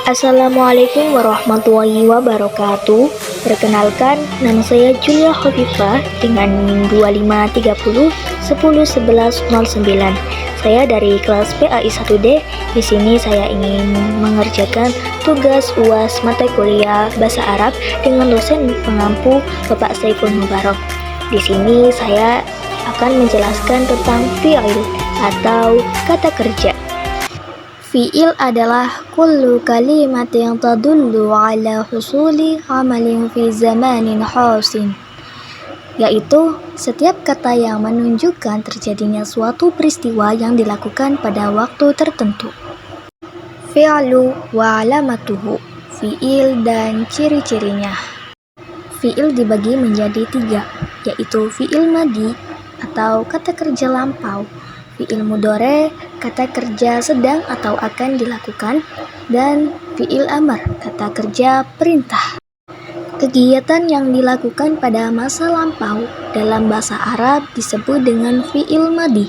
Assalamualaikum warahmatullahi wabarakatuh. Perkenalkan, nama saya Julia Khofifah dengan NIM 2530 101109. Saya dari kelas PAI 1D. Di sini saya ingin mengerjakan tugas UAS mata kuliah Bahasa Arab dengan dosen pengampu Bapak Saiful Mubarak. Di sini saya akan menjelaskan tentang fi'il atau kata kerja. Fi'il adalah kullu kalimatin tadullu ala husuli amalin fi zamanin khasin, yaitu setiap kata yang menunjukkan terjadinya suatu peristiwa yang dilakukan pada waktu tertentu. Fi'lu wa alamatuhu, fi'il dan ciri-cirinya. Fi'il dibagi menjadi 3, yaitu fi'il madi atau kata kerja lampau, fi'il mudhari, kata kerja sedang atau akan dilakukan, dan fi'il amar, kata kerja perintah. Kegiatan yang dilakukan pada masa lampau dalam bahasa Arab disebut dengan fi'il madi.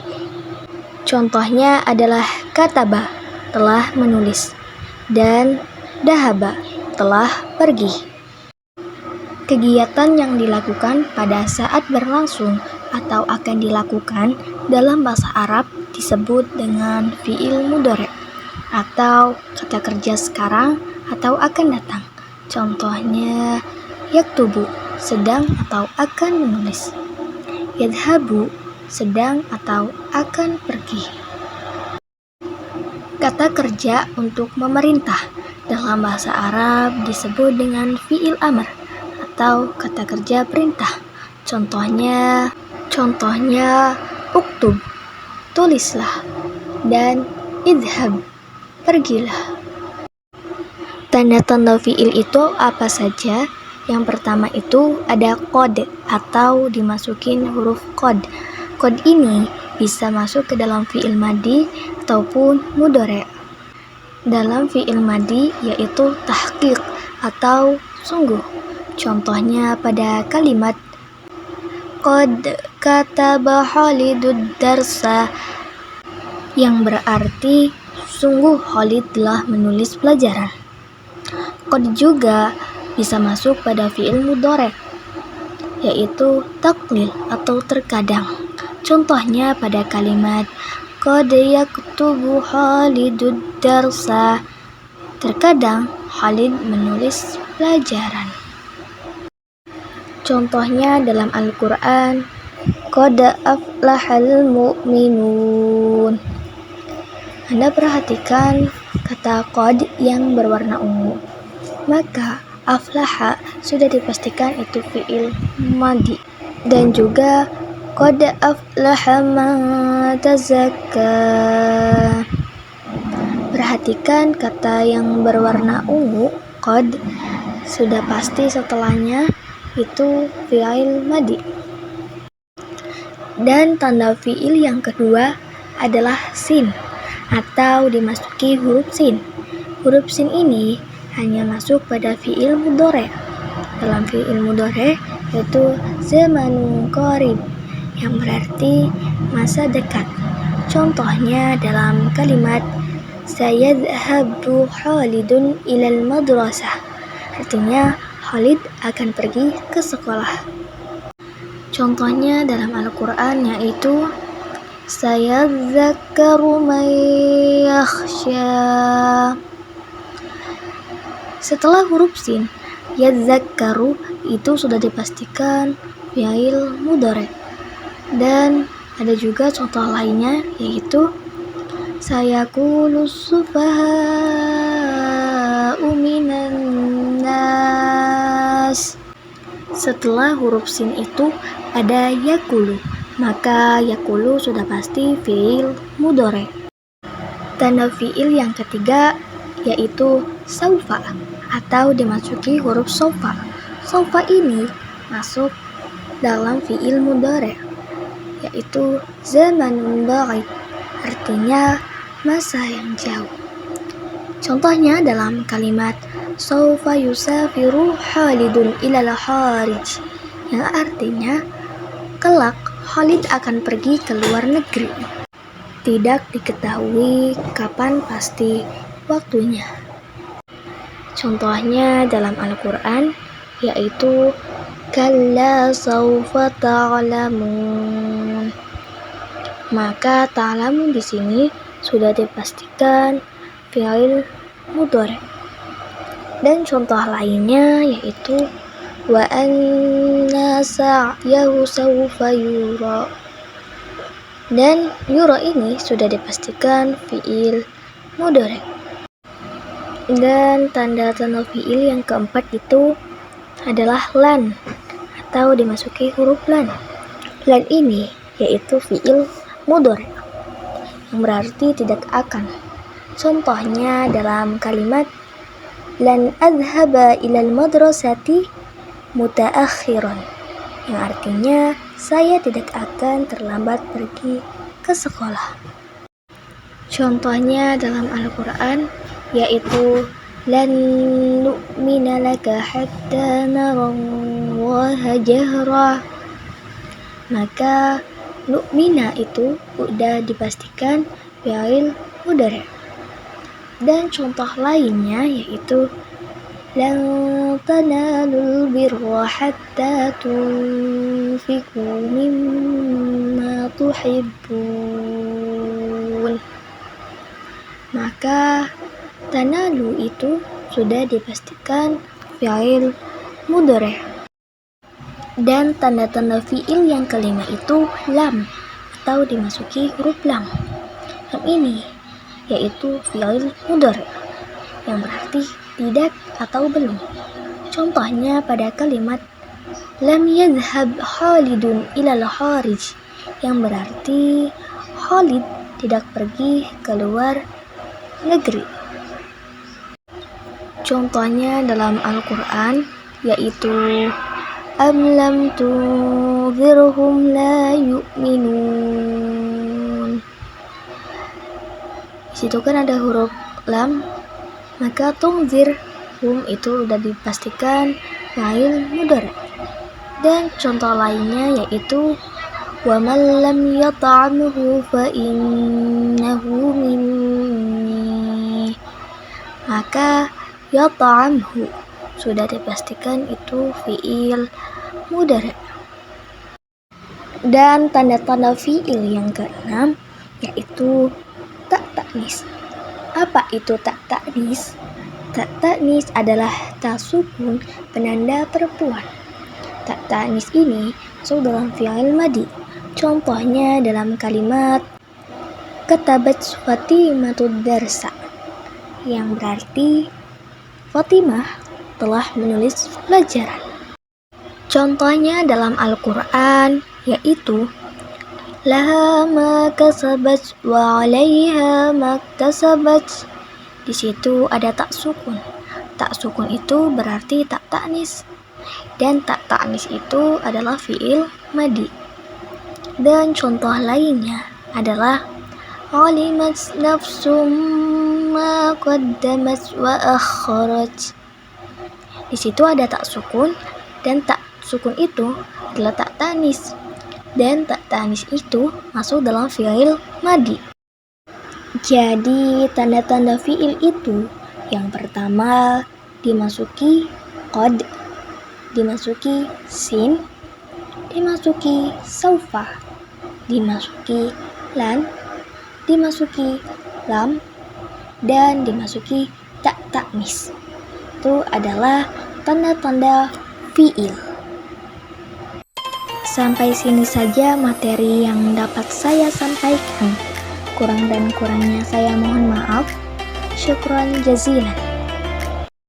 Contohnya adalah kataba, telah menulis, dan dahaba, telah pergi. Kegiatan yang dilakukan pada saat berlangsung atau akan dilakukan dalam bahasa Arab disebut dengan fi'il mudhari atau kata kerja sekarang atau akan datang. Contohnya yaktubu, sedang atau akan menulis. Yadhabu, sedang atau akan pergi. Kata kerja untuk memerintah dalam bahasa Arab disebut dengan fi'il amr atau kata kerja perintah. Contohnya uktub, tulislah, dan idhab, pergilah. Tanda-tanda fi'il itu apa saja? Yang pertama itu ada qad atau dimasukin huruf qad. Qad ini bisa masuk ke dalam fi'il madi ataupun mudhari. Dalam fi'il madi yaitu tahqiq atau sungguh. Contohnya pada kalimat qad kataba Khalidud darsa, yang berarti sungguh Khalid telah menulis pelajaran. Qad juga bisa masuk pada fi'il mudhari, yaitu taqlil atau terkadang. Contohnya pada kalimat qad yaktubu Khalidud darsa, terkadang Khalid menulis pelajaran. Contohnya dalam Al-Quran, qad aflahal mu'minun. Anda perhatikan kata qad yang berwarna ungu, maka aflaha sudah dipastikan itu fi'il madi. Dan juga qad aflaha man tazakka. Perhatikan kata yang berwarna ungu, qad, sudah pasti setelahnya itu fi'il madi. Dan tanda fi'il yang kedua adalah sin atau dimasuki huruf sin. Huruf sin ini hanya masuk pada fi'il mudhari. Dalam fi'il mudhari yaitu zamanun qarib, yang berarti masa dekat. Contohnya dalam kalimat sayadhhabu Khalidun ilal madrasah, artinya Khalid akan pergi ke sekolah. Contohnya dalam Al-Quran yaitu sayadzakkaru man yakhsha. Setelah huruf sin, yadzakkaru itu sudah dipastikan fi'il mudhari. Dan ada juga contoh lainnya yaitu sayaqulu sufaha'u minan nas. Setelah huruf sin itu ada yakulu, maka yakulu sudah pasti fi'il mudhari. Tanda fi'il yang ketiga yaitu saufa atau dimasuki huruf sofa. Sofa ini masuk dalam fi'il mudhari yaitu zamanun ba'id, artinya masa yang jauh. Contohnya dalam kalimat saufa yusafiru Khalidun ilal kharij, yang artinya kelak Khalid akan pergi ke luar negeri. Tidak diketahui kapan pasti waktunya. Contohnya dalam Al-Quran yaitu kalla sawfa ta'lamun. Maka ta'lamun di sini sudah dipastikan fi'il mudhari'. Dan contoh lainnya yaitu wa anna sa'yahu sawfa yura. Dan yura ini sudah dipastikan fi'il mudhari'. Dan tanda-tanda fi'il yang keempat itu adalah lan atau dimasuki huruf lan. Lan ini yaitu fi'il mudhari' yang berarti tidak akan. Contohnya dalam kalimat lan adhaba ilal madrasati mutaakhiran, yang artinya saya tidak akan terlambat pergi ke sekolah. Contohnya dalam Al-Quran yaitu lan nu'mina laka hatta narallaha jahra. Maka nu'mina itu udah dipastikan fi'il mudhari'. Dan contoh lainnya yaitu lan tanalul birra hatta tunfiqu mimma tuhibbun. Maka tanalu itu sudah dipastikan fi'il mudhari'. Dan tanda-tanda fi'il yang kelima itu lam atau dimasuki huruf lam. Lam ini yaitu fi'il mudhari' yang berarti tidak atau belum. Contohnya pada kalimat lam yadhhab Khalidun ilal kharij, yang berarti Khalid tidak pergi keluar negeri. Contohnya dalam Al-Quran yaitu am lam tunzirhum la yu'minun. Di situ kan ada huruf lam, maka tunzir hum itu udah dipastikan fi'il mudhari'. Dan contoh lainnya yaitu wa man lam yat'amhu fa innahu minni. Maka yat'amhu sudah dipastikan itu fi'il mudhari'. Dan tanda-tanda fi'il yang keenam yaitu tak ta'nis. Apa itu tak ta'nis? Tak ta'nis adalah ta sukun penanda perempuan. Tak ta'nis ini masuk dalam fi'il madi. Contohnya dalam kalimat katabat Fatimatud darsa, yang berarti Fatimah telah menulis pelajaran. Contohnya dalam Al-Quran yaitu laha ma kasabat wa 'alaiha ma kasabat. Di situ ada tak sukun. Tak sukun itu berarti tak ta'nis. Dan tak ta'nis itu adalah fi'il madi. Dan contoh lainnya adalah alimat nafsum ma qaddamat wa akharat. Di situ ada tak sukun, dan tak sukun itu adalah tak ta'nis. Dan tak ta'nis itu masuk dalam fi'il madi. Jadi tanda-tanda fi'il itu yang pertama dimasuki qad, dimasuki sin, dimasuki saufa, dimasuki lan, dimasuki lam, dan dimasuki tak ta'nis. Itu adalah tanda-tanda fi'il. Sampai sini saja materi yang dapat saya sampaikan. Kurang dan kurangnya saya mohon maaf. Syukran jazilan.